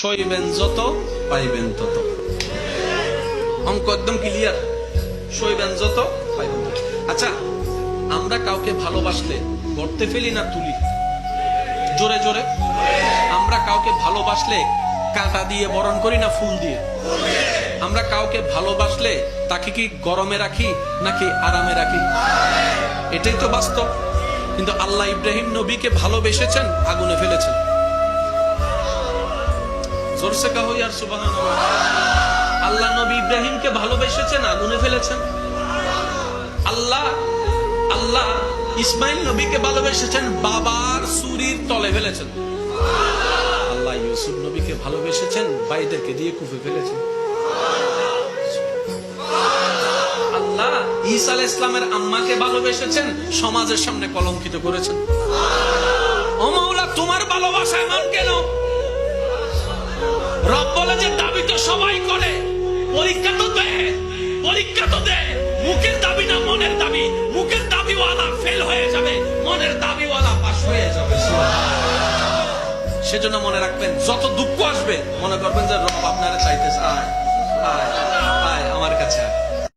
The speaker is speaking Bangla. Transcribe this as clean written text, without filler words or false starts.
সইবেন যত পাইবেন তত। অঙ্ক একদম ক্লিয়ার। সইবেন যত পাইবেন তত। আচ্ছা, আমরা কাউকে ভালোবাসলে গর্তে ফেলি না তুলি? জোরে জোরে। আমরা কাউকে ভালোবাসলে কাঁটা দিয়ে বরণ করি না ফুল দিয়ে? আমরা কাউকে ভালোবাসলে তাকে কি গরমে রাখি নাকি আরামে রাখি? এটাই তো বাস্তব। কিন্তু আল্লাহ ইব্রাহিম নবীকে ভালোবেসেছেন, আগুনে ফেলেছেন। জোরসে কাহো ইয়ার সুবহানাল্লাহ। আল্লাহ নবী ইব্রাহিমকে ভালোবেসেছেন, আগুনে ফেলেছেন। আল্লাহ ইসমাইল নবীকে ভালোবেসেছেন, বাবার ছুরির তলে ফেলেছেন। আল্লাহ ইউসুফ নবীকে ভালোবেসেছেন, ভাইদেরকে দিয়ে কুফে ফেলেছেন। আল্লাহ ঈসা আলাইহিস সালামের আম্মাকে ভালোবেসেছেন, সমাজের সামনে কলঙ্কিত করেছেন। ও মাওলা, তোমার ভালোবাসা এমন কেন? রব বলে যে দাবি তো সবাই করে, পরীক্ষা তো দেয়, পরীক্ষা তো দেয়। মুখের দাবি না মনের দাবি। মুখের দাবিওয়ালা ফেল হয়ে যাবে, মনের দাবিওয়ালা পাস হয়ে যাবে। সেজন্য মনে রাখবেন, যত দুঃখ আসবে মনে করবেন যে রব আপনারা চাইতেছে, আয় আয় আয় আমার কাছে আয়।